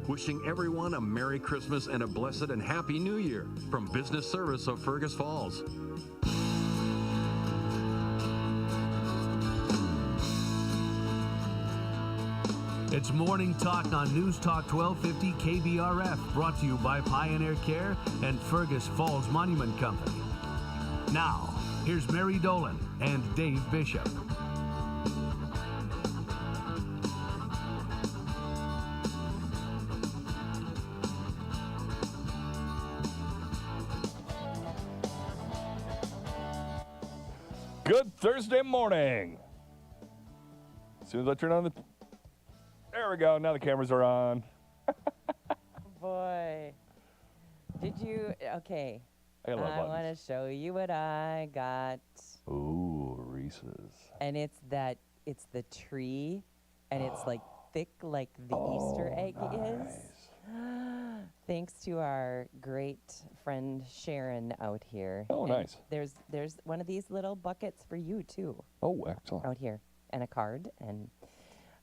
wishing everyone a Merry Christmas and a blessed and Happy New Year from Business Service of Fergus Falls. It's Morning Talk on News Talk 1250 KBRF, brought to you by Pioneer Care and Fergus Falls Monument Company. Now, here's Mary Dolan and Dave Bishop. Good Thursday morning. As soon as I turn on there we go. Now the cameras are on. Boy. Did you? Okay. I got a lot of I want buttons. to show you what I got. Ooh, Reese's. And it's the tree, and it's like thick like the Easter egg is. Thanks to our great friend Sharon out here. Oh, And nice. There's one of these little buckets for you too Oh, excellent. out here, and a card. And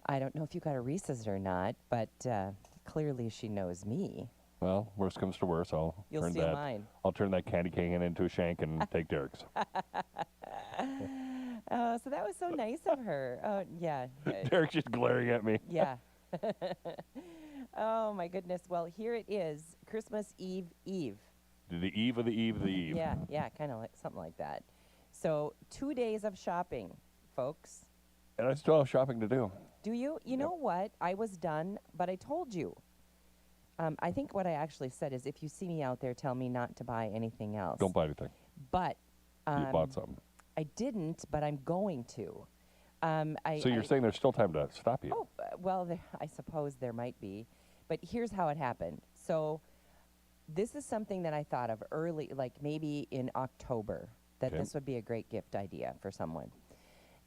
I don't know if you got a Reese's or not, but clearly she knows me. Well, worst comes to worst, You'll steal mine. I'll turn that candy cane into a shank and take Derek's. Oh, so that was so nice of her. Oh, yeah. Derek's just glaring at me. Yeah. Oh, my goodness. Well, here it is, Christmas Eve. The eve of the eve of the eve. Yeah, kind of like something like that. So 2 days of shopping, folks. And I still have shopping to do. Do you? You know what? I was done, but I told you. I think what I actually said is, if you see me out there, tell me not to buy anything else. Don't buy anything. But You bought something. I didn't, but I'm going to. So you're saying there's still time to stop you? Oh, well, I suppose there might be. But here's how it happened. So this is something that I thought of early, like maybe in October, that Okay. this would be a great gift idea for someone.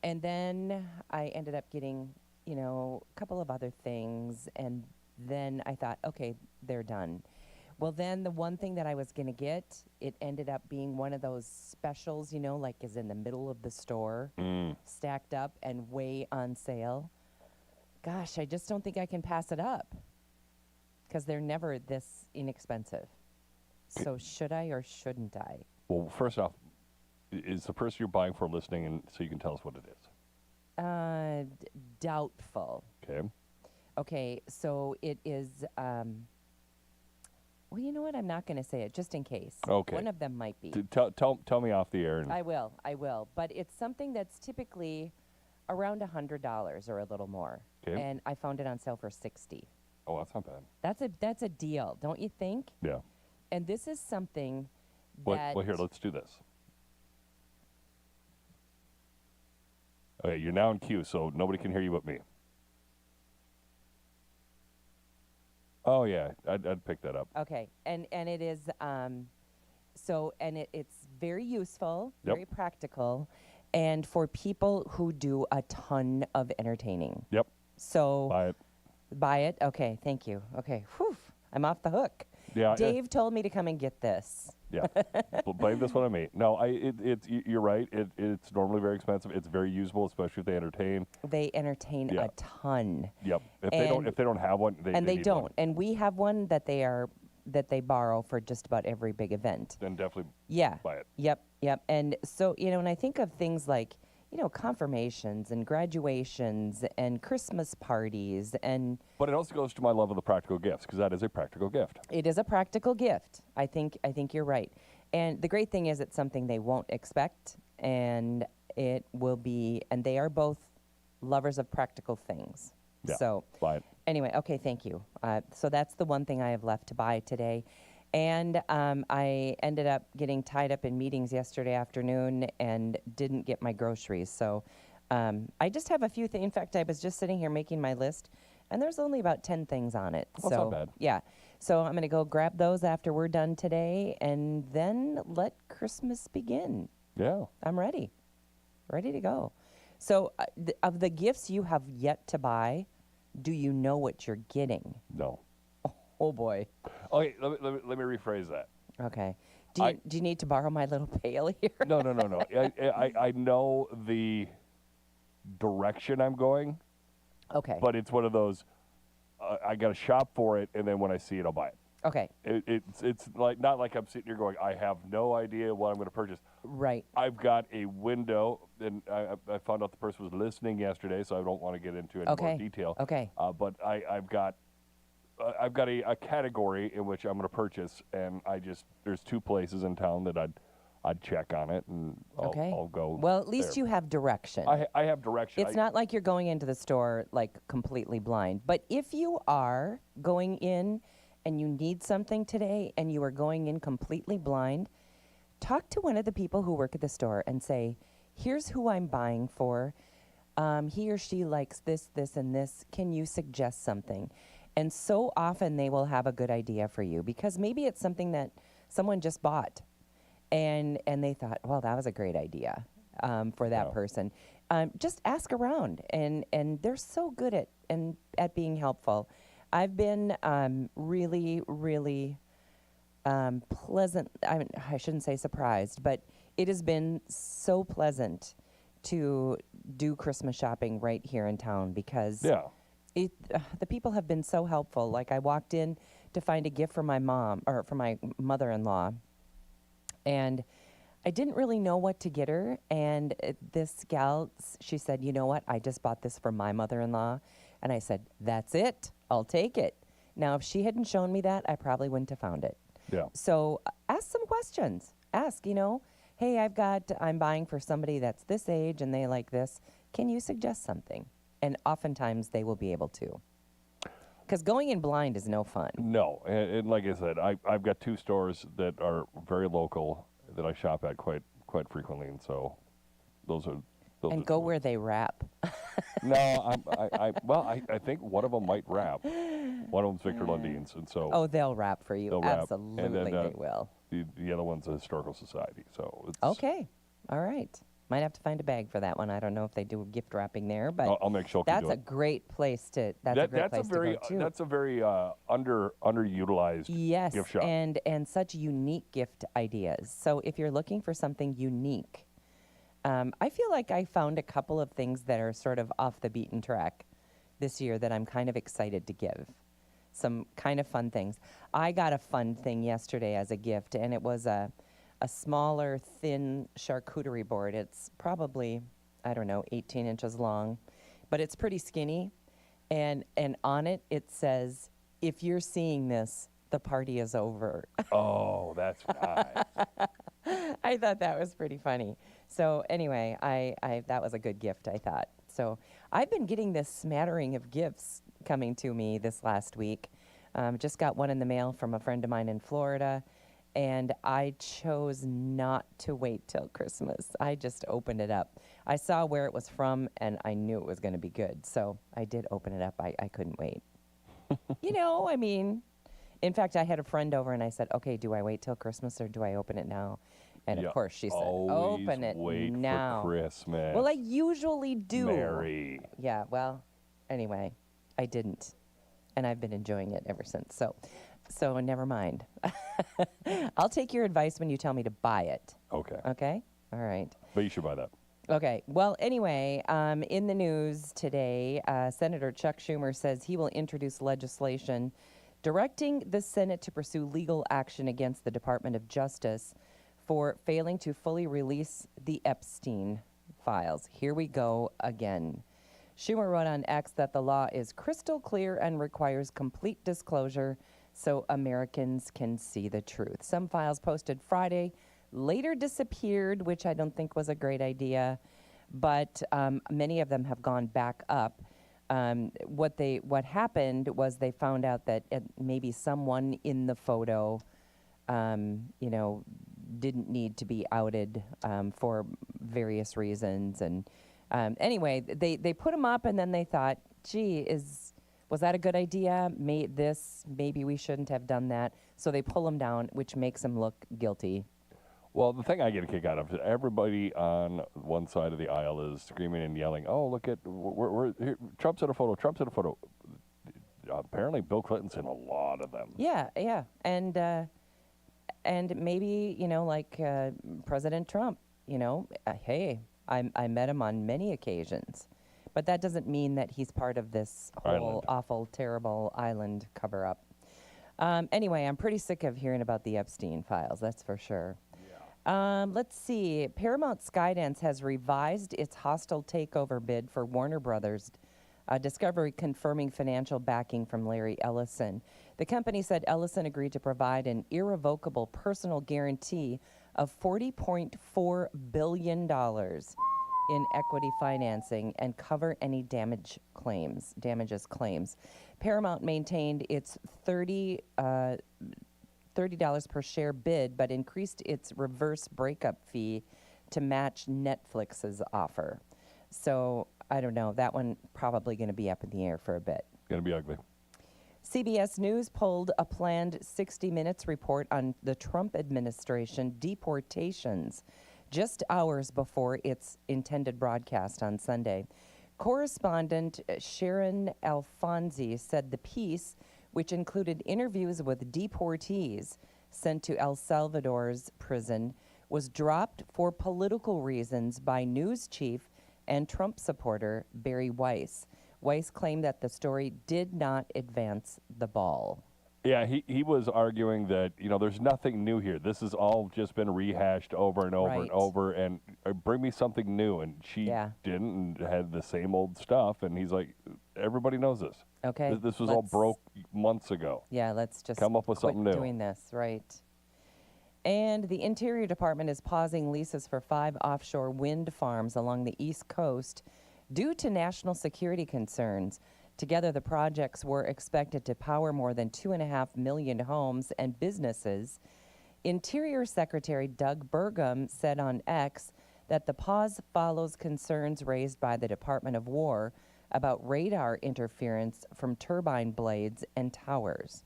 And then I ended up getting, a couple of other things. And then I thought, okay, they're done. Well, then the one thing that I was going to get, it ended up being one of those specials, like is in the middle of the store, stacked up and way on sale. Gosh, I just don't think I can pass it up because they're never this inexpensive. So should I or shouldn't I? Well, first off, is the person you're buying for listening, and so you can tell us what it is? Doubtful. Okay. Okay, so it is, well, you know what? I'm not going to say it, just in case. Okay. One of them might be. Tell me off the air. And I will. But it's something that's typically around $100 or a little more. Okay. And I found it on sale for $60. Oh, that's not bad. That's a deal, don't you think? Yeah. And this is something Well, that... here, let's do this. Okay, you're now in queue, so nobody can hear you but me. Oh, yeah, I'd pick that up. Okay, and it is, it's very useful, Yep. very practical, and for people who do a ton of entertaining. Yep. So... Buy it. Buy it? Okay, thank you. Okay, whew, I'm off the hook. Yeah. Dave told me to come and get this. Yeah. Blame this one on me. No, you're right. It's normally very expensive. It's very usable, especially if they entertain. They entertain Yeah. a ton. Yep. If And- they don't have one, they need don't. one. And we have one that they borrow for just about every big event. Then definitely Yeah. buy it. Yep. And so, when I think of things like, confirmations and graduations and Christmas parties, and But it also goes to my love of the practical gifts, because that is a practical gift. it is a practical gift. I think you're right. And the great thing is it's something they won't expect, and it will be, and they are both lovers of practical things. Yeah. So Buy it. anyway, okay, thank you. So that's the one thing I have left to buy today. And I ended up getting tied up in meetings yesterday afternoon and didn't get my groceries. So I just have a few things. In fact, I was just sitting here making my list, and there's only about 10 things on it. Well, that's not bad. Yeah. So I'm going to go grab those after we're done today, and then let Christmas begin. Yeah. I'm ready. Ready to go. So of the gifts you have yet to buy, do you know what you're getting? No. Oh, boy. Okay, let me rephrase that. Okay. Do you need to borrow my little pail here? No. I know the direction I'm going, Okay. but it's one of those, I got to shop for it, and then when I see it, I'll buy it. Okay. It's like not like I'm sitting here going, I have no idea what I'm going to purchase. Right. I've got a window, and I found out the person was listening yesterday, so I don't want to get into any more detail. Okay. But I've got a category in which I'm going to purchase, and there's 2 places in town that I'd check on it, and I'll go. Well, at least there. you have direction. I have direction. It's not like you're going into the store like completely blind. But if you are going in and you need something today and you are going in completely blind, talk to one of the people who work at the store and say, here's who I'm buying for. He or she likes this, this, and this. Can you suggest something? And so often they will have a good idea for you because maybe it's something that someone just bought and they thought, well, that was a great idea for that person. Just ask around, and they're so good at being helpful. I've been really, really pleasant. I shouldn't say surprised, but it has been so pleasant to do Christmas shopping right here in town because the people have been so helpful. Like I walked in to find a gift for my mom or for my mother-in-law, and I didn't really know what to get her. And this gal, she said, you know what? I just bought this for my mother-in-law. And I said, that's it. I'll take it. Now, if she hadn't shown me that, I probably wouldn't have found it. Yeah. So ask some questions. Ask, hey, I'm buying for somebody that's this age and they like this. Can you suggest something? And oftentimes they will be able to. Because going in blind is no fun. No, and like I said, I've got 2 stores that are very local that I shop at quite frequently, and so those are. And go where they wrap. No, I think one of them might wrap. One of them's Victor Lundine's, and so. Oh, they'll wrap for you. They'll wrap. Absolutely, And then, they will. The other one's a historical society, so it's. Okay, all right. Might have to find a bag for that one. I don't know if they do gift wrapping there, but I'll make Shulky that's do a it. great place to. That's a great place to go too. That's a very underutilized gift shop. and such unique gift ideas. So if you're looking for something unique, I feel like I found a couple of things that are sort of off the beaten track this year that I'm kind of excited to give. Some kind of fun things. I got a fun thing yesterday as a gift, and it was a smaller, thin charcuterie board. It's probably, 18 inches long, but it's pretty skinny. And on it, it says, if you're seeing this, the party is over. Oh, that's nice. I thought that was pretty funny. So anyway, I that was a good gift, I thought. So I've been getting this smattering of gifts coming to me this last week. Just got one in the mail from a friend of mine in Florida. And I chose not to wait till Christmas. I just opened it up. I saw where it was from, and I knew it was going to be good. So I did open it up. I couldn't wait. In fact, I had a friend over, and I said, okay, do I wait till Christmas, or do I open it now? And, of course, she said, open it wait now. For Christmas. Well, I usually do. Mary. Yeah, well, anyway, I didn't. And I've been enjoying it ever since. So never mind. I'll take your advice when you tell me to buy it. Okay. Okay? All right. But you should buy that. Okay. Well, anyway, in the news today, Senator Chuck Schumer says he will introduce legislation directing the Senate to pursue legal action against the Department of Justice for failing to fully release the Epstein files. Here we go again. Schumer wrote on X that the law is crystal clear and requires complete disclosure so Americans can see the truth. Some files posted Friday later disappeared, which I don't think was a great idea, but many of them have gone back up. What happened was they found out that maybe someone in the photo, didn't need to be outed for various reasons, and anyway, they put them up, and then they thought, gee, was that a good idea? Maybe we shouldn't have done that. So they pull them down, which makes them look guilty. Well, the thing I get a kick out of is everybody on one side of the aisle is screaming and yelling, oh, look at, we're here, Trump's in a photo, Trump's in a photo. Apparently Bill Clinton's in a lot of them. Yeah, and maybe, like President Trump, hey, I met him on many occasions. But that doesn't mean that he's part of this whole Island. awful, terrible island cover-up. Anyway, I'm pretty sick of hearing about the Epstein files, that's for sure. Let's see. Paramount Skydance has revised its hostile takeover bid for Warner Brothers Discovery, confirming financial backing from Larry Ellison. The company said Ellison agreed to provide an irrevocable personal guarantee of $40.4 billion in equity financing and cover any damages claims. Paramount maintained its $30 per share bid, but increased its reverse breakup fee to match Netflix's offer. So I don't know. That one probably going to be up in the air for a bit. Going to be ugly. CBS News pulled a planned 60 Minutes report on the Trump administration deportations just hours before its intended broadcast on Sunday. Correspondent Sharon Alfonsi said the piece, which included interviews with deportees sent to El Salvador's prison, was dropped for political reasons by news chief and Trump supporter Barry Weiss. Weiss claimed that the story did not advance the ball. Yeah, he was arguing that, there's nothing new here. This has all just been rehashed over and over and over, and bring me something new. And she didn't and had the same old stuff. And he's like, everybody knows this. Okay. This was all broke months ago. Yeah, let's just come up with quit something new. Doing this, right. And the Interior Department is pausing leases for 5 offshore wind farms along the East Coast due to national security concerns. Together, the projects were expected to power more than 2.5 million homes and businesses. Interior Secretary Doug Burgum said on X that the pause follows concerns raised by the Department of War about radar interference from turbine blades and towers.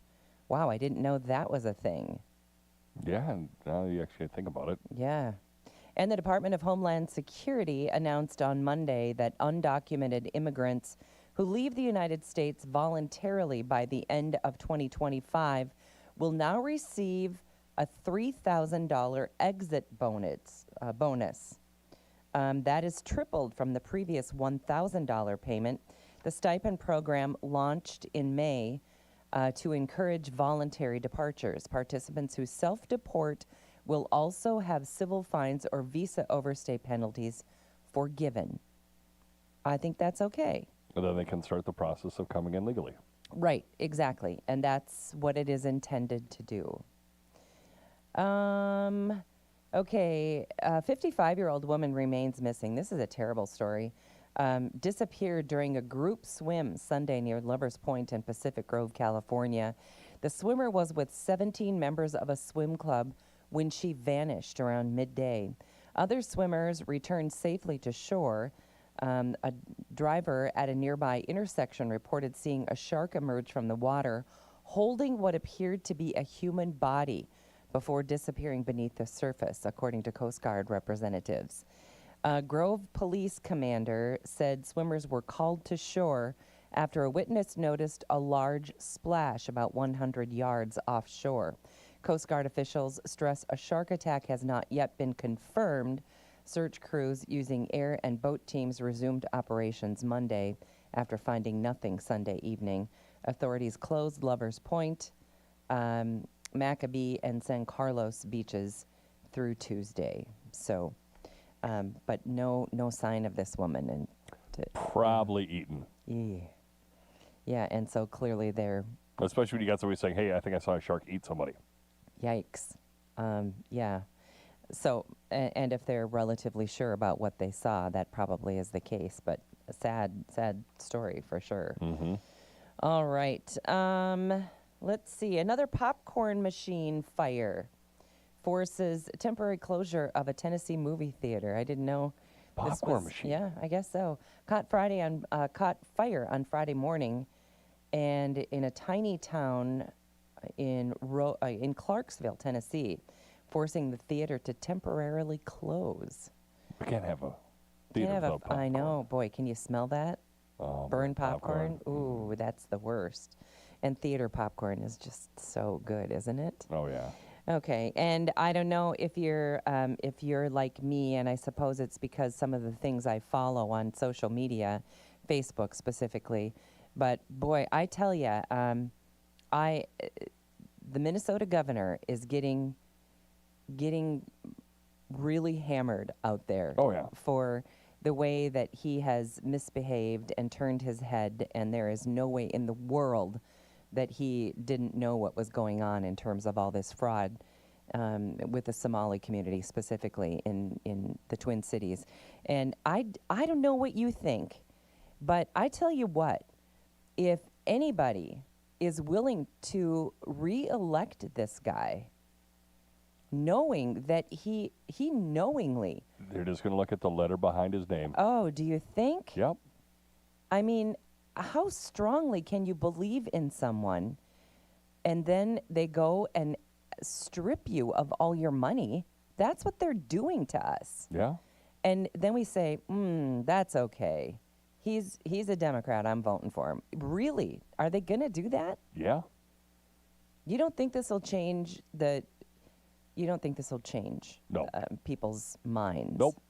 Wow, I didn't know that was a thing. Yeah, now you actually think about it. Yeah. And the Department of Homeland Security announced on Monday that undocumented immigrants who leave the United States voluntarily by the end of 2025 will now receive a $3,000 exit bonus. That is tripled from the previous $1,000 payment. The stipend program launched in May to encourage voluntary departures. Participants who self-deport will also have civil fines or visa overstay penalties forgiven. I think that's okay. And then they can start the process of coming in legally. Right, exactly. And that's what it is intended to do. Okay, a 55-year-old woman remains missing. This is a terrible story. Disappeared during a group swim Sunday near Lovers Point in Pacific Grove, California. The swimmer was with 17 members of a swim club when she vanished around midday. Other swimmers returned safely to shore. A driver at a nearby intersection reported seeing a shark emerge from the water holding what appeared to be a human body before disappearing beneath the surface, according to Coast Guard representatives. Grove Police Commander said swimmers were called to shore after a witness noticed a large splash about 100 yards offshore. Coast Guard officials stress a shark attack has not yet been confirmed. Search crews using air and boat teams resumed operations Monday after finding nothing Sunday evening. Authorities closed Lovers Point, Maccabee, and San Carlos beaches through Tuesday. So, but no sign of this woman. And probably eaten. Yeah, and so clearly they're... Especially when you got somebody saying, hey, I think I saw a shark eat somebody. Yikes. Yeah. So, and if they're relatively sure about what they saw, that probably is the case. But a sad story for sure. Mm-hmm. All right. Let's see. Another popcorn machine fire forces temporary closure of a Tennessee movie theater. I didn't know. Popcorn machine. Yeah, I guess so. Caught fire on Friday morning, and in a tiny town in Clarksville, Tennessee, forcing the theater to temporarily close. We can't have a theater without popcorn. I know. Boy, can you smell that? Oh, Burn popcorn? Ooh, that's the worst. And theater popcorn is just so good, isn't it? Oh, yeah. Okay, and I don't know if you're like me, and I suppose it's because some of the things I follow on social media Facebook specifically. But boy, I tell you, the Minnesota governor is getting really hammered out there. Oh, yeah. For the way that he has misbehaved and turned his head, and there is no way in the world that he didn't know what was going on in terms of all this fraud with the Somali community, specifically in the Twin Cities. And I don't know what you think, but I tell you what, if anybody is willing to re-elect this guy, knowing that he knowingly... They're just going to look at the letter behind his name. Oh, do you think? Yep. I mean, how strongly can you believe in someone and then they go and strip you of all your money? That's what they're doing to us. Yeah. And then we say, that's okay. He's a Democrat. I'm voting for him. Really? Are they going to do that? Yeah. You don't think this will change No. people's minds? Nope.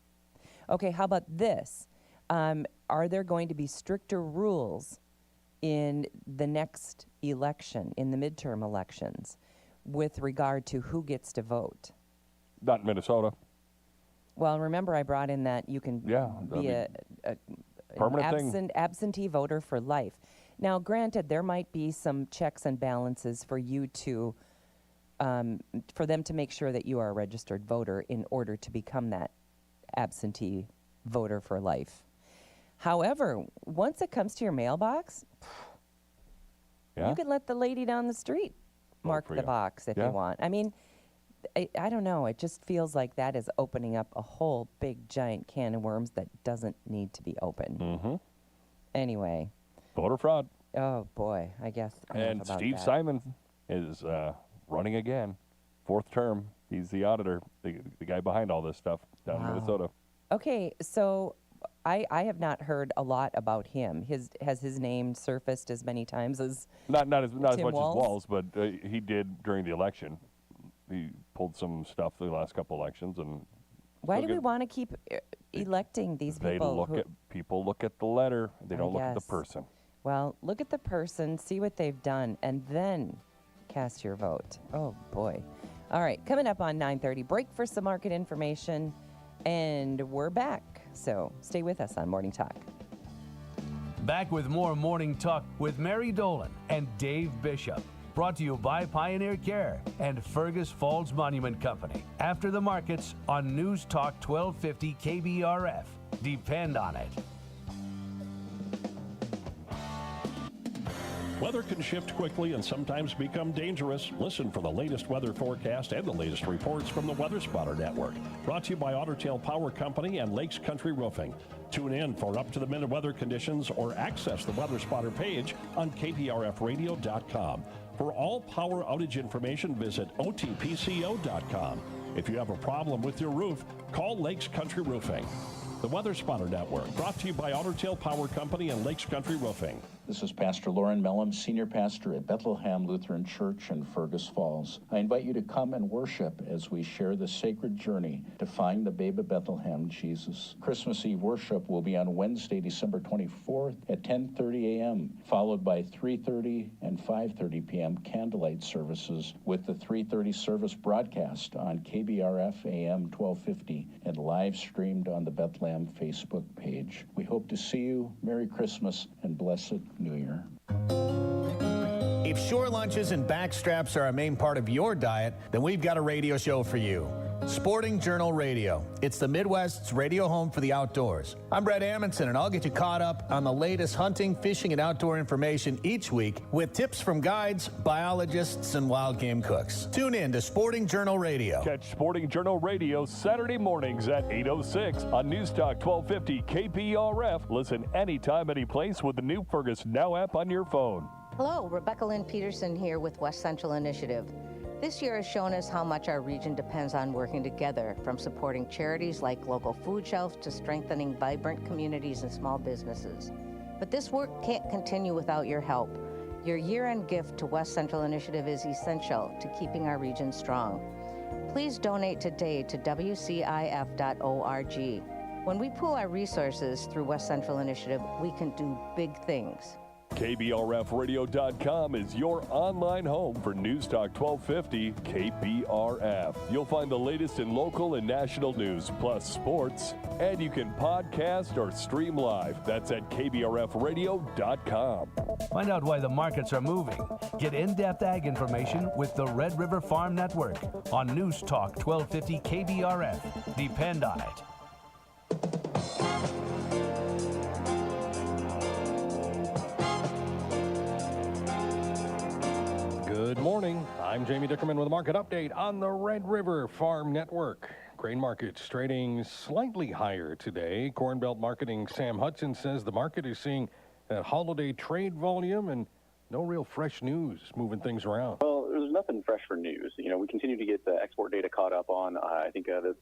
Okay, how about this? Are there going to be stricter rules in the next election, in the midterm elections, with regard to who gets to vote? Not in Minnesota. Well, remember I brought in that you can be an permanent thing. absentee voter for life. Now, granted, there might be some checks and balances for you to, for them to make sure that you are a registered voter in order to become that absentee voter for life. However, once it comes to your mailbox, you can let the lady down the street mark the box if you want. I mean, I don't know. It just feels like that is opening up a whole big, giant can of worms that doesn't need to be opened. Mm-hmm. Anyway. Voter fraud. Oh, boy. I guess. And Steve Simon is running again. 4th term. He's the auditor, the guy behind all this stuff down in Minnesota. Okay, so I have not heard a lot about him. Has his name surfaced as many times as Not as much Tim as Walz, but he did during the election. He pulled some stuff the last couple elections, and why do we want to keep electing these people? People look at the letter. They don't look at the person. Well, look at the person, see what they've done, and then cast your vote. Oh boy! All right, coming up on 9:30, break for some market information, and we're back. So stay with us on Morning Talk. Back with more Morning Talk with Mary Dolan and Dave Bishop. Brought to you by Pioneer Care and Fergus Falls Monument Company. After the markets on News Talk 1250 KBRF. Depend on it. Weather can shift quickly and sometimes become dangerous. Listen for the latest weather forecast and the latest reports from the Weather Spotter Network. Brought to you by Otter Tail Power Company and Lakes Country Roofing. Tune in for up-to-the-minute weather conditions or access the Weather Spotter page on KBRFradio.com. For all power outage information, visit otpco.com. If you have a problem with your roof, call Lakes Country Roofing. The Weather Spotter Network, brought to you by Otter Tail Power Company and Lakes Country Roofing. This is Pastor Lauren Mellon, Senior Pastor at Bethlehem Lutheran Church in Fergus Falls. I invite you to come and worship as we share the sacred journey to find the babe of Bethlehem, Jesus. Christmas Eve worship will be on Wednesday, December 24th at 10:30 a.m., followed by 3:30 and 5:30 p.m. candlelight services with the 3:30 service broadcast on KBRF AM 1250 and live streamed on the Bethlehem Facebook page. We hope to see you. Merry Christmas and blessed New Year. If shore lunches and backstraps are a main part of your diet, then we've got a radio show for you. Sporting Journal Radio. It's the Midwest's radio home for the outdoors. I'm Brett Amundson, and I'll get you caught up on the latest hunting, fishing, and outdoor information each week with tips from guides, biologists, and wild game cooks. Tune in to Sporting Journal Radio. Catch Sporting Journal Radio Saturday mornings at 8:06 on News Talk 1250 KBRF. Listen anytime, any place with the new Fergus Now app on your phone. Hello, Rebecca Lynn Peterson here with West Central Initiative. This year has shown us how much our region depends on working together, from supporting charities like local food shelves to strengthening vibrant communities and small businesses. But this work can't continue without your help. Your year-end gift to West Central Initiative is essential to keeping our region strong. Please donate today to WCIF.org. When we pool our resources through West Central Initiative, we can do big things. KBRFradio.com is your online home for News Talk 1250 KBRF. You'll find the latest in local and national news, plus sports, and you can podcast or stream live. That's at KBRFradio.com. Find out why the markets are moving. Get in-depth ag information with the Red River Farm Network on News Talk 1250 KBRF. Depend on it. Good morning. I'm Jamie Dickerman with a market update on the Red River Farm Network. Grain markets trading slightly higher today. Corn Belt Marketing Sam Hudson says the market is seeing that holiday trade volume and no real fresh news moving things around. Well, there's nothing fresh for news. You know, we continue to get the export data caught up on. I think the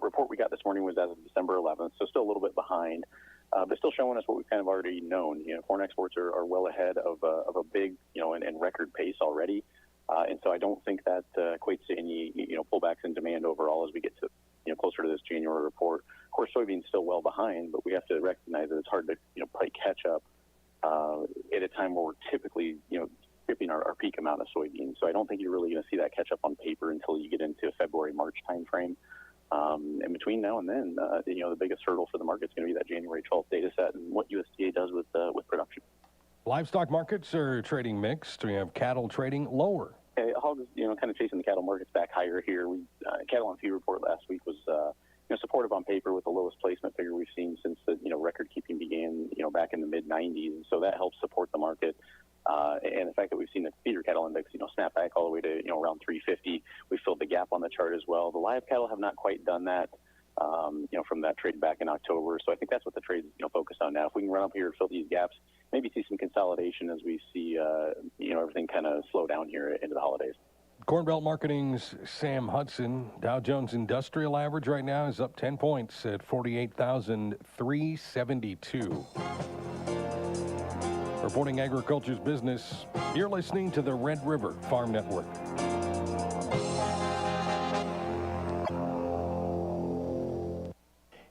report we got this morning was as of December 11th, so still a little bit behind. But still showing us what we've kind of already known. You know, corn exports are well ahead of a big, and record pace already. And so I don't think that equates to any, pullbacks in demand overall as we get to, closer to this January report. Of course, soybeans still well behind, but we have to recognize that it's hard to, play catch up at a time where we're typically, skipping our peak amount of soybeans. So I don't think you're really going to see that catch up on paper until you get into February, March timeframe. And between now and then, the biggest hurdle for the market is going to be that January 12th data set and what USDA does with production. Livestock markets are trading mixed. We have cattle trading lower. Hogs, kind of chasing the cattle markets back higher here. Cattle on feed report last week was, supportive on paper with the lowest placement figure we've seen since the, record keeping began, back in the mid 90s. And so that helps support the market. And the fact that we've seen the feeder cattle index, snap back all the way to, around 350. We filled the gap on the chart as well. The live cattle have not quite done that, from that trade back in October. So I think that's what the trade's, focused on now. If we can run up here and fill these gaps, maybe see some consolidation as we see, everything kind of slow down here into the holidays. Corn Belt Marketing's Sam Hudson. Dow Jones Industrial Average right now is up 10 points at 48,372. Reporting agriculture's business, you're listening to the Red River Farm Network.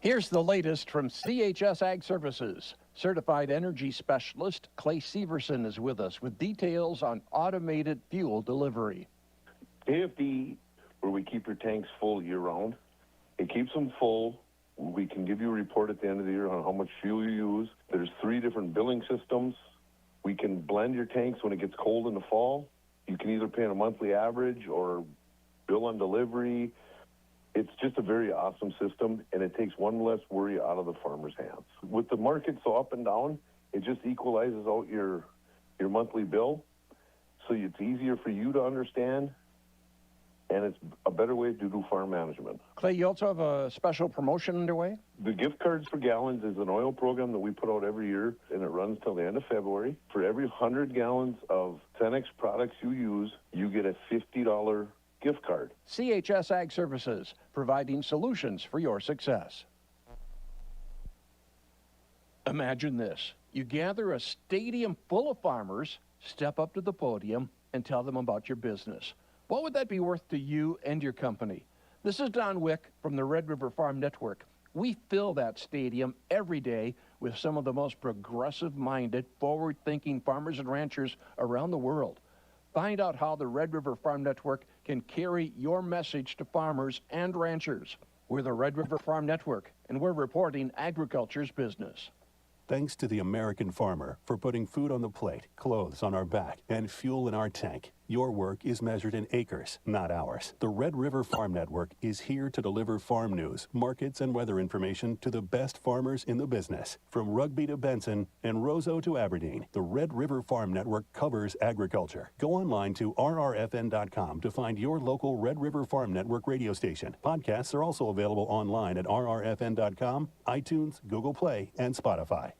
Here's the latest from CHS Ag Services. Certified energy specialist Clay Severson is with us with details on automated fuel delivery. AFD, where we keep your tanks full year-round, it keeps them full. We can give you a report at the end of the year on how much fuel you use. There's 3 different billing systems. We can blend your tanks when it gets cold in the fall. You can either pay on a monthly average or bill on delivery. It's just a very awesome system, and it takes one less worry out of the farmer's hands. With the market so up and down, it just equalizes out your monthly bill, so it's easier for you to understand, and it's a better way to do farm management. Clay, you also have a special promotion underway? The gift cards for gallons is an oil program that we put out every year, and it runs till the end of February. For every 100 gallons of Cenex products you use, you get a $50 gift card. CHS Ag Services, providing solutions for your success. Imagine this. You gather a stadium full of farmers, step up to the podium, and tell them about your business. What would that be worth to you and your company? This is Don Wick from the Red River Farm Network. We fill that stadium every day with some of the most progressive-minded, forward-thinking farmers and ranchers around the world. Find out how the Red River Farm Network can carry your message to farmers and ranchers. We're the Red River Farm Network, and we're reporting agriculture's business. Thanks to the American farmer for putting food on the plate, clothes on our back, and fuel in our tank. Your work is measured in acres, not hours. The Red River Farm Network is here to deliver farm news, markets, and weather information to the best farmers in the business. From Rugby to Benson and Roseau to Aberdeen, the Red River Farm Network covers agriculture. Go online to rrfn.com to find your local Red River Farm Network radio station. Podcasts are also available online at rrfn.com, iTunes, Google Play, and Spotify.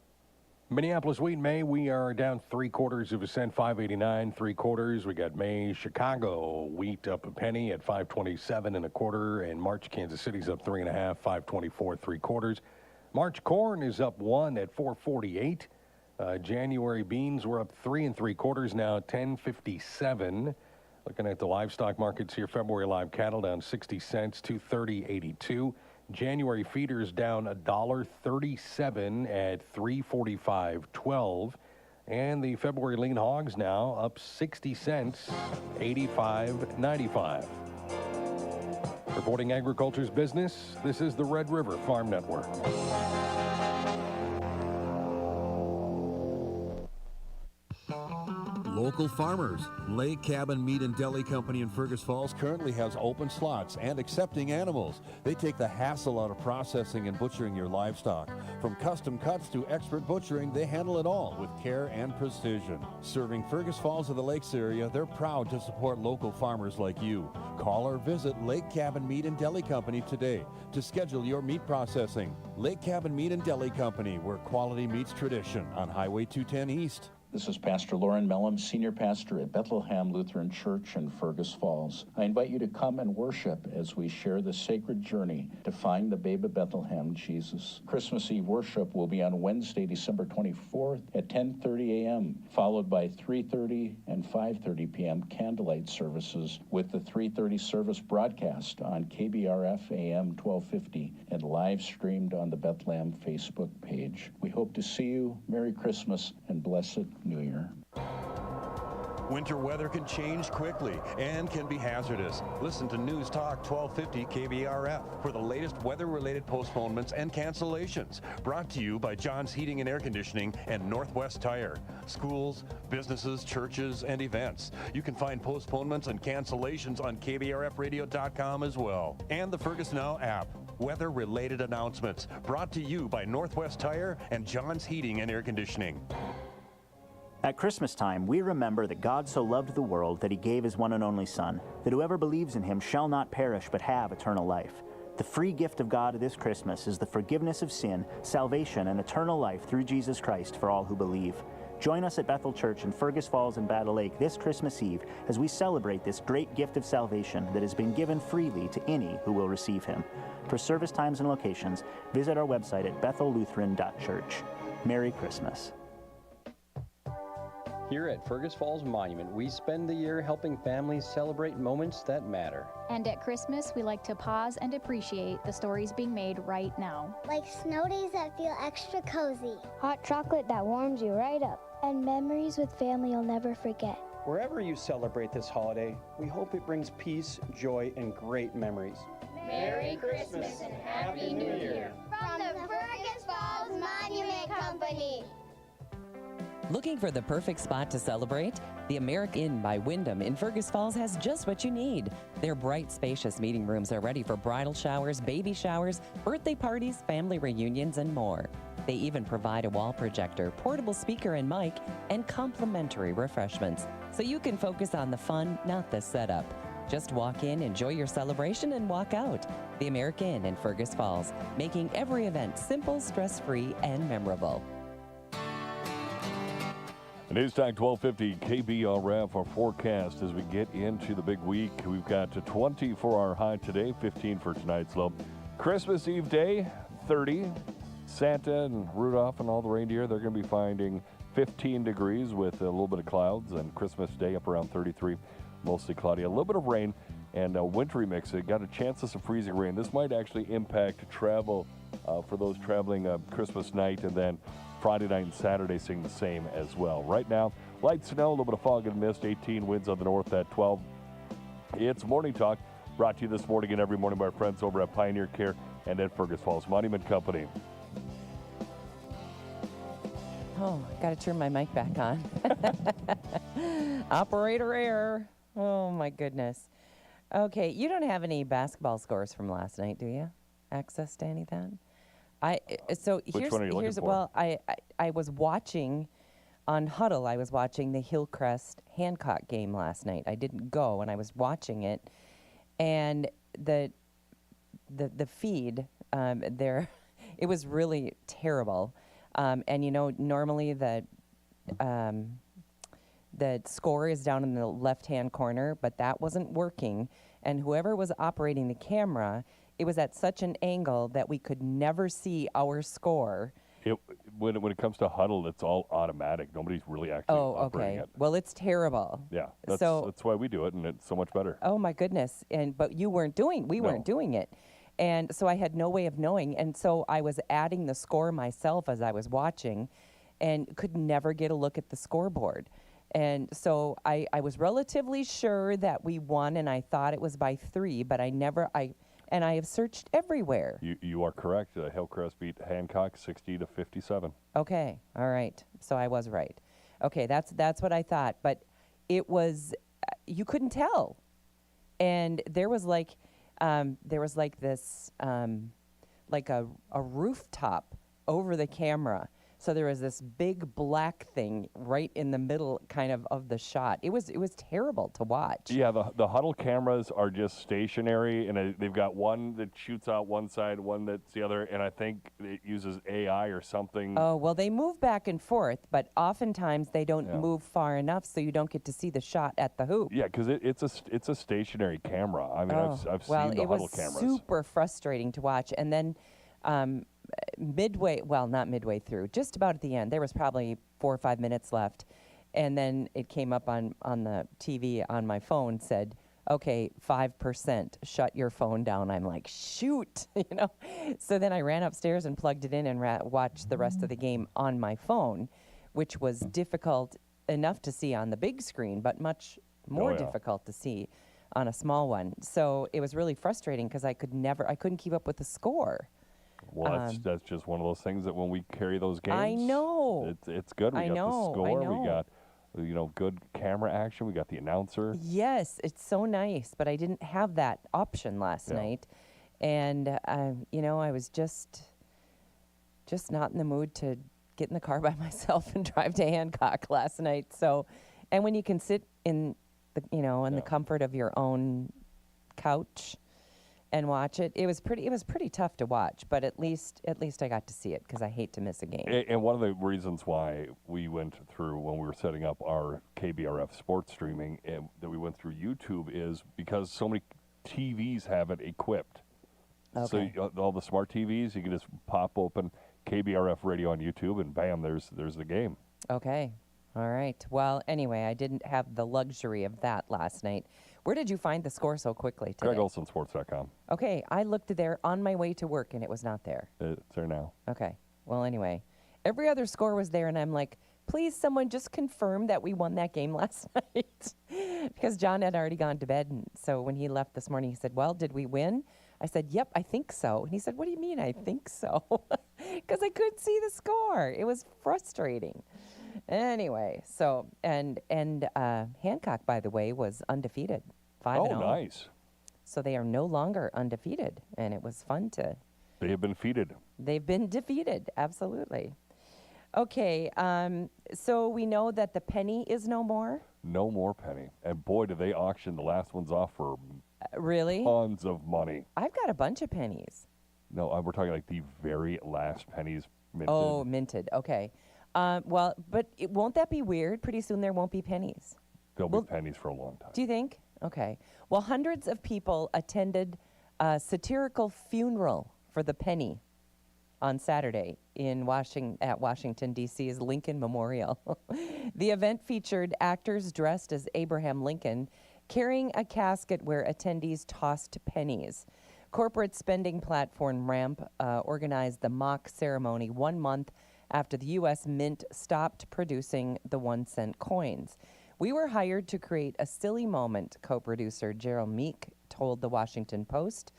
Minneapolis wheat May, we are down 3/4 of a cent, 5.89 3/4. We got May Chicago wheat up a penny at 5.27 1/4, and March Kansas City's up 3.5, 5.24 3/4. March corn is up 1 at 4.48. January beans were up 3 3/4 now, 10.57. Looking at the livestock markets here, February live cattle down 60 cents, 230.82. January feeders down $1.37 at $345.12. And the February lean hogs now up 60 cents, 85.95. Reporting agriculture's business, this is the Red River Farm Network. Local farmers. Lake Cabin Meat and Deli Company in Fergus Falls currently has open slots and accepting animals. They take the hassle out of processing and butchering your livestock. From custom cuts to expert butchering, they handle it all with care and precision. Serving Fergus Falls of the Lakes area, they're proud to support local farmers like you. Call or visit Lake Cabin Meat and Deli Company today to schedule your meat processing. Lake Cabin Meat and Deli Company, where quality meets tradition, on Highway 210 East. This is Pastor Lauren Mellum, Senior Pastor at Bethlehem Lutheran Church in Fergus Falls. I invite you to come and worship as we share the sacred journey to find the babe of Bethlehem, Jesus. Christmas Eve worship will be on Wednesday, December 24th at 10:30 a.m., followed by 3:30 and 5:30 p.m. candlelight services with the 3:30 service broadcast on KBRF AM 1250 and live streamed on the Bethlehem Facebook page. We hope to see you. Merry Christmas and blessed New Year. Winter weather can change quickly and can be hazardous. Listen to News Talk 1250 KBRF for the latest weather-related postponements and cancellations. Brought to you by John's Heating and Air Conditioning and Northwest Tire. Schools, businesses, churches, and events. You can find postponements and cancellations on KBRFradio.com as well. And the Fergus Now app. Weather-related announcements. Brought to you by Northwest Tire and John's Heating and Air Conditioning. At Christmas time, we remember that God so loved the world that he gave his one and only Son, that whoever believes in him shall not perish but have eternal life. The free gift of God this Christmas is the forgiveness of sin, salvation, and eternal life through Jesus Christ for all who believe. Join us at Bethel Church in Fergus Falls and Battle Lake this Christmas Eve as we celebrate this great gift of salvation that has been given freely to any who will receive him. For service times and locations, visit our website at bethellutheran.church. Merry Christmas. Here at Fergus Falls Monument, we spend the year helping families celebrate moments that matter. And at Christmas, we like to pause and appreciate the stories being made right now. Like snow days that feel extra cozy. Hot chocolate that warms you right up. And memories with family you'll never forget. Wherever you celebrate this holiday, we hope it brings peace, joy, and great memories. Merry Christmas and Happy New Year. From the Fergus Falls Monument Company. Looking for the perfect spot to celebrate? The American Inn by Wyndham in Fergus Falls has just what you need. Their bright, spacious meeting rooms are ready for bridal showers, baby showers, birthday parties, family reunions, and more. They even provide a wall projector, portable speaker and mic, and complimentary refreshments, so you can focus on the fun, not the setup. Just walk in, enjoy your celebration, and walk out. The American Inn in Fergus Falls, making every event simple, stress-free, and memorable. News Talk 1250 KBRF, our forecast as we get into the big week. We've got 20 for our high today, 15 for tonight's low. Christmas Eve day, 30. Santa and Rudolph and all the reindeer, they're going to be finding 15 degrees with a little bit of clouds, and Christmas Day up around 33, mostly cloudy. A little bit of rain and a wintry mix. It got a chance of some freezing rain. This might actually impact travel for those traveling Christmas night, and then Friday night and Saturday seeing the same as well. Right now, light snow, a little bit of fog and mist, 18 winds on the north at 12. It's Morning Talk, brought to you this morning and every morning by our friends over at Pioneer Care and at Fergus Falls Monument Company. Oh, got to turn my mic back on. Operator error. Oh, my goodness. Okay, you don't have any basketball scores from last night, do you? Access to any of that? Which one are you looking for? Well, I was watching on Huddle. I was watching the Hillcrest Hancock game last night. I didn't go, and I was watching it, and the feed there, it was really terrible. And you know, normally the score is down in the left-hand corner, but that wasn't working. And whoever was operating the camera, it was at such an angle that we could never see our score. When it comes to Huddle, it's all automatic. Nobody's really actually operating it. Well, it's terrible. Yeah, that's why we do it, and it's so much better. Oh my goodness! But we weren't doing it, And so I had no way of knowing. And so I was adding the score myself as I was watching and could never get a look at the scoreboard. And so I was relatively sure that we won, and I thought it was by 3, but I have searched everywhere. You are correct. Hillcrest beat Hancock 60-57. Okay, all right. So I was right. Okay, that's what I thought. But it was, you couldn't tell. And there was like this, like a rooftop over the camera. So there was this big black thing right in the middle kind of the shot. It was terrible to watch. Yeah, the huddle cameras are just stationary, and they've got one that shoots out one side, one that's the other, and I think it uses AI or something. Oh, well, they move back and forth, but oftentimes they don't move far enough so you don't get to see the shot at the hoop. Yeah, because it's a stationary camera. I mean, I've seen the huddle cameras. Well, it was super frustrating to watch. And then not midway through, just about at the end, there was probably 4 or 5 minutes left. And then it came up on the TV on my phone, said, okay, 5%, shut your phone down. I'm like, shoot, So then I ran upstairs and plugged it in and watched the rest of the game on my phone, which was difficult enough to see on the big screen, but much more difficult to see on a small one. So it was really frustrating because I couldn't keep up with the score. Well, that's just one of those things that when we carry those games, I know. It's good. We got the score. I know. We got good camera action. We got the announcer. Yes, it's so nice, but I didn't have that option last night, and I was just not in the mood to get in the car by myself and drive to Hancock last night. So, and when you can sit in the comfort of your own couch and watch it, it was pretty tough to watch, but at least I got to see it because I hate to miss a game. And one of the reasons why we went through when we were setting up our KBRF sports streaming and that we went through YouTube is because so many TVs have it equipped. Okay. So all the smart TVs, you can just pop open KBRF radio on YouTube and bam, there's the game. Okay. All right. Well, anyway, I didn't have the luxury of that last night. Where did you find the score so quickly today? GregOlsonSports.com. Okay, I looked there on my way to work, and it was not there. It's there now. Okay. Well, anyway, every other score was there, and I'm like, please, someone just confirm that we won that game last night. Because John had already gone to bed, and so when he left this morning, he said, well, did we win? I said, yep, I think so. And he said, what do you mean I think so? Because I couldn't see the score. It was frustrating. Anyway, so, and Hancock, by the way, was undefeated, 5-0. Oh, nice. So they are no longer undefeated, and it was fun to... They have been defeated. They've been defeated, absolutely. Okay, so we know that the penny is no more? No more penny. And boy, did they auction the last ones off for really? Tons of money. I've got a bunch of pennies. No, we're talking like the very last pennies minted. Oh, minted, okay. Well, but won't that be weird? Pretty soon there won't be pennies. There'll be pennies for a long time. Do you think? Okay. Well, hundreds of people attended a satirical funeral for the penny on Saturday at Washington, D.C.'s Lincoln Memorial. The event featured actors dressed as Abraham Lincoln carrying a casket where attendees tossed pennies. Corporate spending platform Ramp organized the mock ceremony 1 month after the U.S. Mint stopped producing the 1-cent coins. We were hired to create a silly moment, co-producer Gerald Meek told the Washington Post.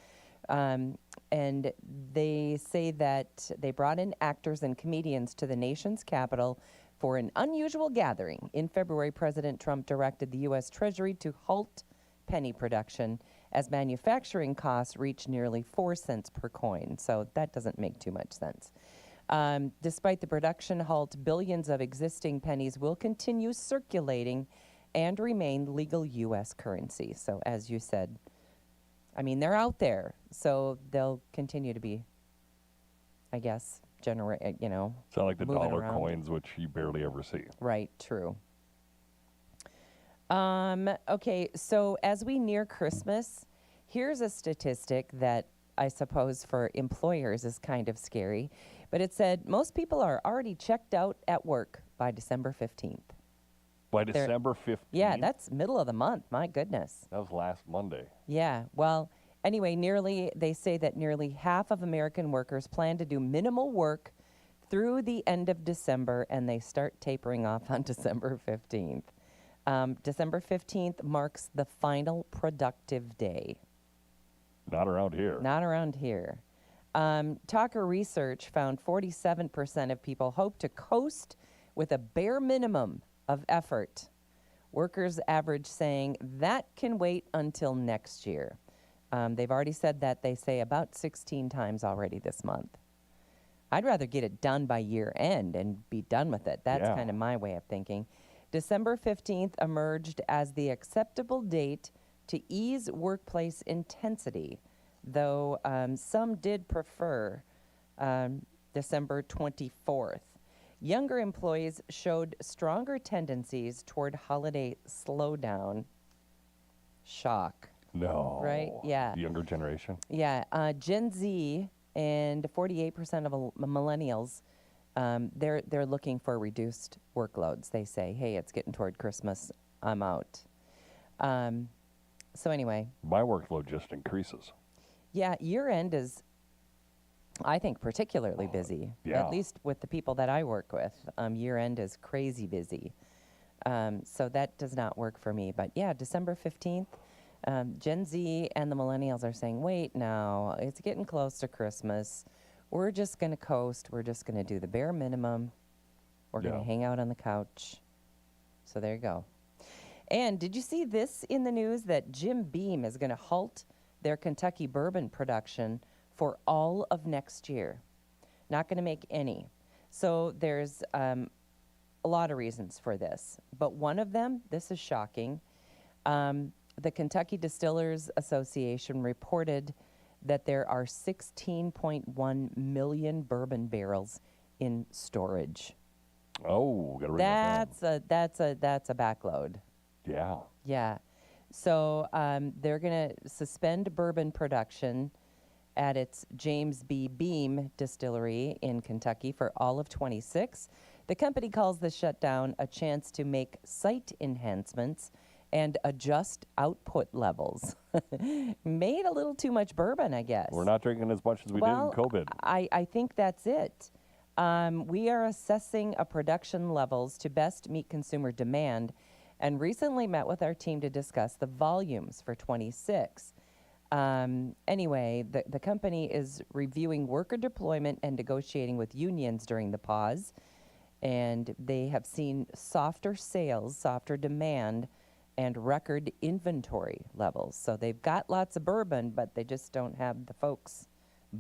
And they say that they brought in actors and comedians to the nation's capital for an unusual gathering. In February, President Trump directed the U.S. Treasury to halt penny production as manufacturing costs reach nearly 4 cents per coin. So that doesn't make too much sense. Despite the production halt, billions of existing pennies will continue circulating and remain legal U.S. currency. So as you said, I mean, they're out there, so they'll continue to be, I guess, Sound like the dollar around. coins, which you barely ever see. Right, true. Okay, so as we near Christmas, here's a statistic that I suppose for employers is kind of scary, but it said most people are already checked out at work by December 15th. By December 15th? Yeah, that's middle of the month, my goodness. That was last Monday. Yeah, well, Anyway, they say that nearly half of American workers plan to do minimal work through the end of December, and they start tapering off on December 15th. December 15th marks the final productive day. Not around here. Not around here. Talker research found 47% of people hope to coast with a bare minimum of effort. Workers average saying that can wait until next year. They've already said that, they say, about 16 times already this month. I'd rather get it done by year end and be done with it. That's kind of my way of thinking. December 15th emerged as the acceptable date to ease workplace intensity, though some did prefer December 24th. Younger employees showed stronger tendencies toward holiday slowdown. Shock. No. Right? Yeah. The younger generation. Yeah. Gen Z and 48% of millennials, they're looking for reduced workloads. They say, hey, it's getting toward Christmas. I'm out. So anyway. My workload just increases. Yeah, year end is, I think, particularly busy. Yeah. At least with the people that I work with. Year end is crazy busy. So that does not work for me. But yeah, December 15th, Gen Z and the millennials are saying, wait now, it's getting close to Christmas. We're just going to coast. We're just going to do the bare minimum. We're going to hang out on the couch. So there you go. And did you see this in the news that Jim Beam is going to halt their Kentucky bourbon production for all of next year? Not going to make any. So there's a lot of reasons for this. But one of them, this is shocking, the Kentucky Distillers Association reported that there are 16.1 million bourbon barrels in storage. Oh, gotta write that down. That's a backload. Yeah. Yeah. So they're going to suspend bourbon production at its James B. Beam distillery in Kentucky for all of 26. The company calls the shutdown a chance to make site enhancements and adjust output levels. Made a little too much bourbon, I guess. We're not drinking as much as we did in COVID. I think that's it. We are assessing a production levels to best meet consumer demand, and recently met with our team to discuss the volumes for 26. Anyway, the company is reviewing worker deployment and negotiating with unions during the pause, and they have seen softer sales, softer demand, and record inventory levels. So they've got lots of bourbon, but they just don't have the folks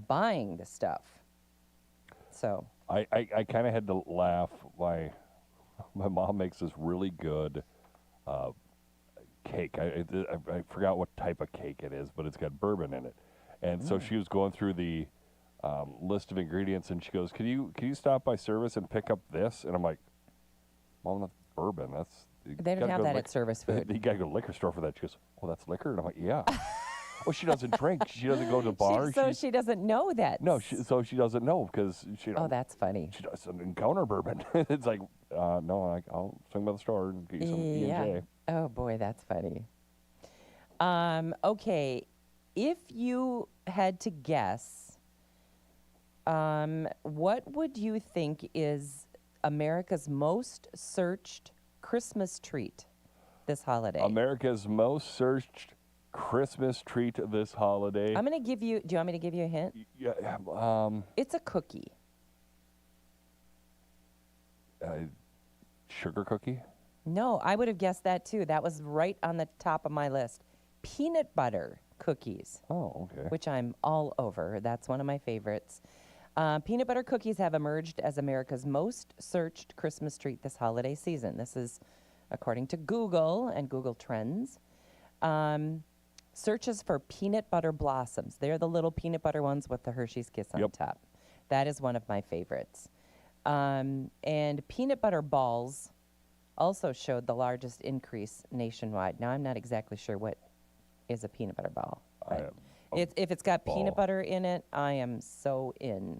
buying the stuff. So I kind of had to laugh. My mom makes this really good cake. I forgot what type of cake it is, but it's got bourbon in it. And so she was going through the list of ingredients, and she goes, "Can you stop by service and pick up this?" And I'm like, "Mom, that's bourbon. They don't have that at Service Food. You gotta go to the liquor store for that." She goes, "Oh, that's liquor?" And I'm like, "Yeah." Well, she doesn't drink. She doesn't go to the bar. She doesn't know that. No, so she doesn't know because she. Oh, that's funny. She doesn't encounter bourbon. It's like, no, I'll swing by the store and get you some E&J. Oh boy, that's funny. Okay, if you had to guess, what would you think is America's most searched Christmas treat this holiday? America's most searched Christmas treat this holiday. I'm going to give you, do you want me to give you a hint? Yeah. It's a cookie. Sugar cookie? No, I would have guessed that too. That was right on the top of my list. Peanut butter cookies. Oh, okay. Which I'm all over. That's one of my favorites. Peanut butter cookies have emerged as America's most searched Christmas treat this holiday season. This is according to Google and Google Trends. Searches for peanut butter blossoms. They're the little peanut butter ones with the Hershey's Kiss on top. That is one of my favorites. And peanut butter balls also showed the largest increase nationwide. Now, I'm not exactly sure what is a peanut butter ball. If it's got peanut butter in it, I am so in.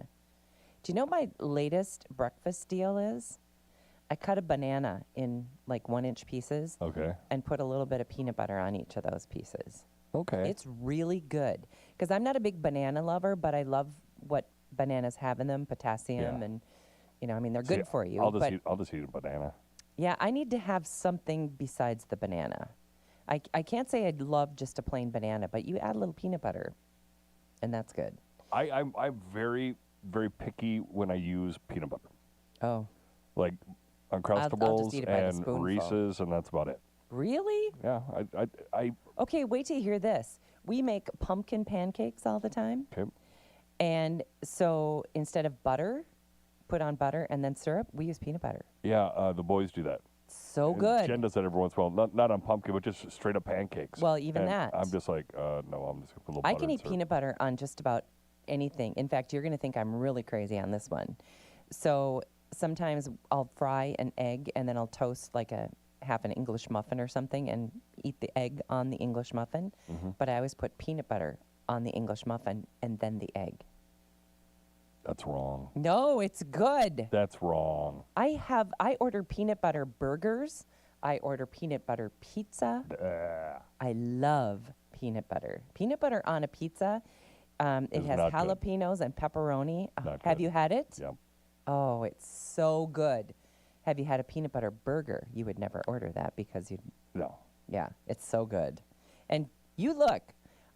Do you know what my latest breakfast deal is? I cut a banana in like 1-inch pieces. Okay. And put a little bit of peanut butter on each of those pieces. Okay. It's really good. Because I'm not a big banana lover, but I love what bananas have in them, potassium, Yeah. and, I mean, they're good for you. I'll but just eat a banana. yeah, I need to have something besides the banana. I can't say I'd love just a plain banana, but you add a little peanut butter, and that's good. I'm very, very picky when I use peanut butter. Oh. Like I'll Uncrustables just eat it by the and spoonful. Reese's, and that's about it. Really? Yeah. Okay, wait till you hear this. We make pumpkin pancakes all the time. Okay. And so instead of butter, put on butter and then syrup, we use peanut butter. Yeah, the boys do that. So And good. Jen does that every once in a while. Not on pumpkin, but just straight up pancakes. Well, even And that. I'm just like, no, I'm just going to put a little I butter can and eat syrup. peanut butter on just about anything. In fact, you're going to think I'm really crazy on this one. So sometimes I'll fry an egg and then I'll toast like half an English muffin or something and eat the egg on the English muffin. Mhm. But I always put peanut butter on the English muffin and then the egg. That's wrong. No, it's good. That's wrong. I order peanut butter burgers. I order peanut butter pizza. I love peanut butter. Peanut butter on a pizza. It Is has not good. jalapenos and pepperoni. Not Have good. you had it? Yep. Oh, it's so good. Have you had a peanut butter burger? You would never order that because you'd. No. Yeah, it's so good. And you look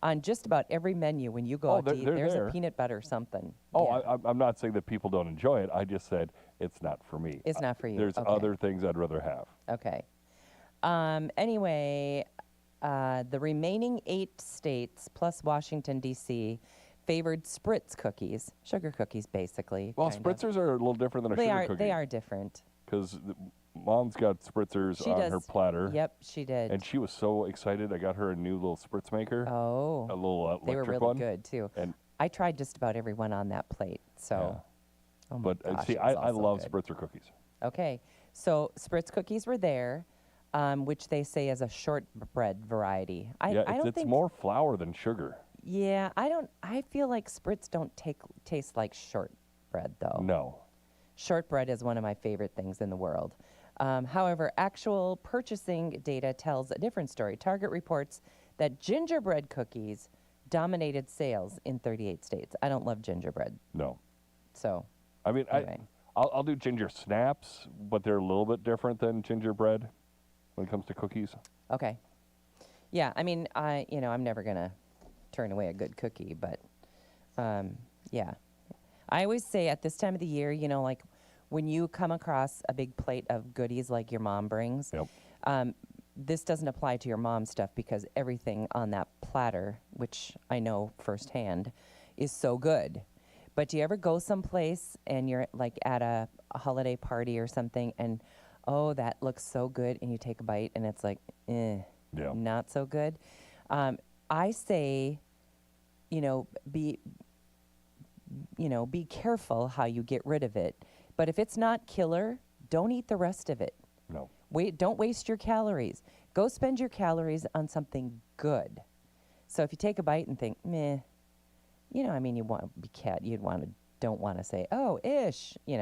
on just about every menu when you go Oh, out to eat, they're there's there. a peanut butter something. Oh, Yeah. I'm not saying that people don't enjoy it. I just said it's not for me. It's not for you. There's Okay. other things I'd rather have. Okay. Anyway, the remaining 8 states plus Washington, D.C. favored Spritz cookies, sugar cookies, basically. Well, kind of. spritzers are a little different than a They sugar are. cookie. They are different. Because Mom's got spritzers She on does. her platter. Yep, she did. And she was so excited. I got her a new little spritz maker. Oh. A little electric They were really one. good too. And I tried just about every one on that plate. So. Oh my but gosh, see, it was I also love good. spritzer cookies. Okay, so Spritz cookies were there, which they say is a shortbread variety. I don't it's think more flour than sugar. Yeah, I feel like Spritz don't taste like shortbread though. No. Shortbread is one of my favorite things in the world. However, actual purchasing data tells a different story. Target reports that gingerbread cookies dominated sales in 38 states. I don't love gingerbread. No. So, I mean, anyway. I'll do ginger snaps, but they're a little bit different than gingerbread when it comes to cookies. Okay. Yeah, I mean, I'm never going to turn away a good cookie, but yeah. I always say at this time of the year, like when you come across a big plate of goodies like your mom brings, this doesn't apply to your mom's stuff because everything on that platter, which I know firsthand, is so good. But do you ever go someplace and you're like at a holiday party or something and, oh, that looks so good, and you take a bite and it's like, not so good? I say, be careful how you get rid of it. But if it's not killer, don't eat the rest of it. No. Don't waste your calories. Go spend your calories on something good. So if you take a bite and think, meh, you want to be don't want to say, oh, ish. You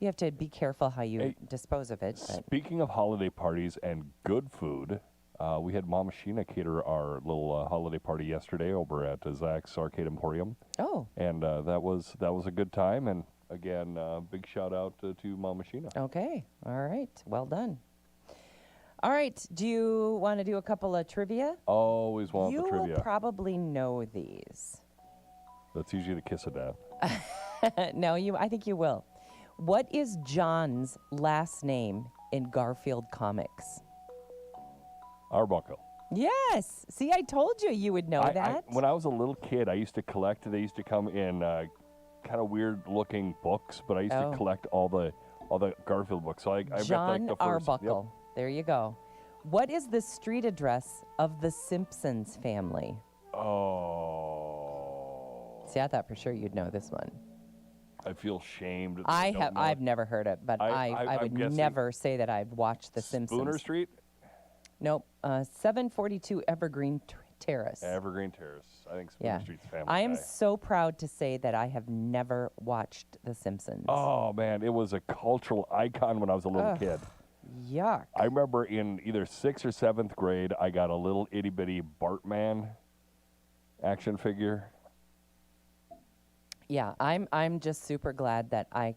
have to be careful how you dispose of it. But. Speaking of holiday parties and good food, we had Mama Sheena cater our little holiday party yesterday over at Zach's Arcade Emporium. Oh. And that was a good time. And again, big shout out to Mama Sheena. Okay. All right. Well done. All right. Do you want to do a couple of trivia? Always want You the trivia. will probably know these. That's usually the kiss of death. No, I think you will. What is John's last name in Garfield comics? Arbuckle. Yes. See, I told you would know that. When I was a little kid, I used to collect. They used to come in kind of weird-looking books, but I used to collect all the Garfield books. So I've got John like the first. Arbuckle. There you go. What is the street address of the Simpsons family? Oh. See, I thought for sure you'd know this one. I feel shamed. that I don't have. know I've it. never heard it, but I would guessing never say that I've watched The Simpsons. Spooner Street. Nope. 742 Evergreen Terrace. Evergreen Terrace. I think Spooner Street's Family I am Guy. so proud to say that I have never watched The Simpsons. Oh man, it was a cultural icon when I was a little Ugh. kid. Yuck. I remember in either 6th or 7th grade, I got a little itty-bitty Bartman action figure. Yeah, I'm just super glad that I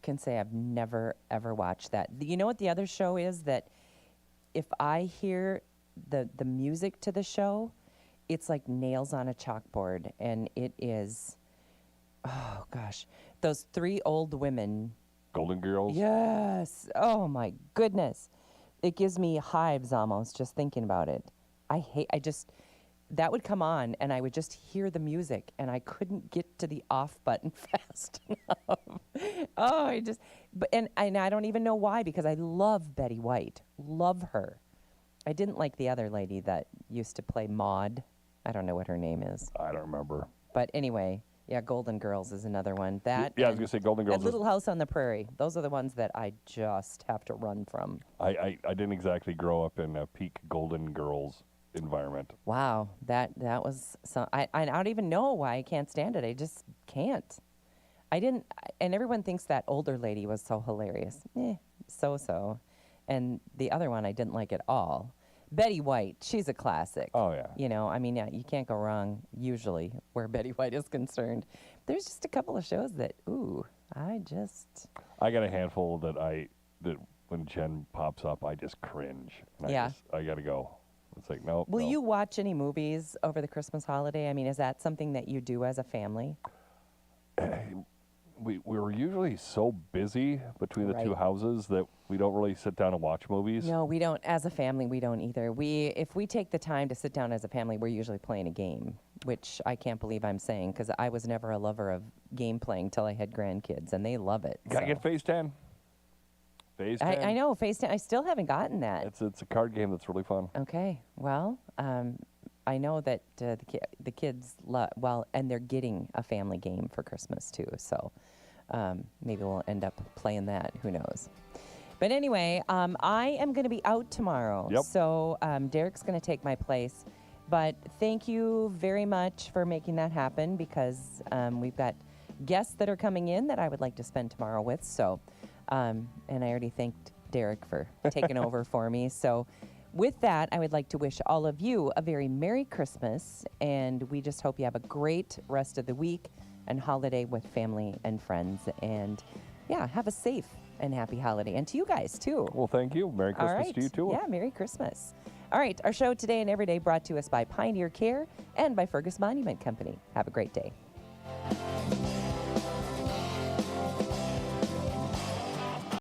can say I've never, ever watched that. You know what the other show is that if I hear the music to the show, it's like nails on a chalkboard, and it is, oh gosh, those 3 old women. Golden Girls? Yes. Oh my goodness. It gives me hives almost just thinking about it. That would come on and I would just hear the music and I couldn't get to the off button fast enough. And I don't even know why, because I love Betty White. Love her. I didn't like the other lady that used to play Maude. I don't know what her name is. I don't remember. But anyway, yeah, Golden Girls is another one. Yeah, I was going to say Golden Girls. And Little House on the Prairie. Those are the ones that I just have to run from. I didn't exactly grow up in a peak Golden Girls environment. Wow, that was some. I don't even know why I can't stand it. I just can't. And everyone thinks that older lady was so hilarious. So. And the other one I didn't like at all. Betty White, she's a classic. Oh, yeah. You know, I mean, yeah, you can't go wrong usually where Betty White is concerned. There's just a couple of shows that, I got a handful that when Jen pops up, I just cringe. And Yeah. I got to go. It's like, no. Will you watch any movies over the Christmas holiday? I mean, is that something that you do as a family? We were usually so busy between the two houses that we don't really sit down and watch movies. No, we don't. As a family, we don't either. If we take the time to sit down as a family, we're usually playing a game, which I can't believe I'm saying, because I was never a lover of game playing till I had grandkids, and they love it. Gotta get Phase 10. Phase 10. I know, Phase 10. I still haven't gotten that. It's a card game that's really fun. Okay. Well, I know that the kids love, and they're getting a family game for Christmas too. So maybe we'll end up playing that. Who knows? But anyway, I am going to be out tomorrow. Yep. So Derek's going to take my place. But thank you very much for making that happen, because we've got guests that are coming in that I would like to spend tomorrow with. So, and I already thanked Derek for taking over for me. So with that, I would like to wish all of you a very Merry Christmas, and we just hope you have a great rest of the week and holiday with family and friends. And yeah, have a safe and happy holiday. And to you guys, too. Well, thank you. Merry Christmas to you, too. Yeah, Merry Christmas. All right, our show today and every day brought to us by Pioneer Care and by Fergus Monument Company. Have a great day.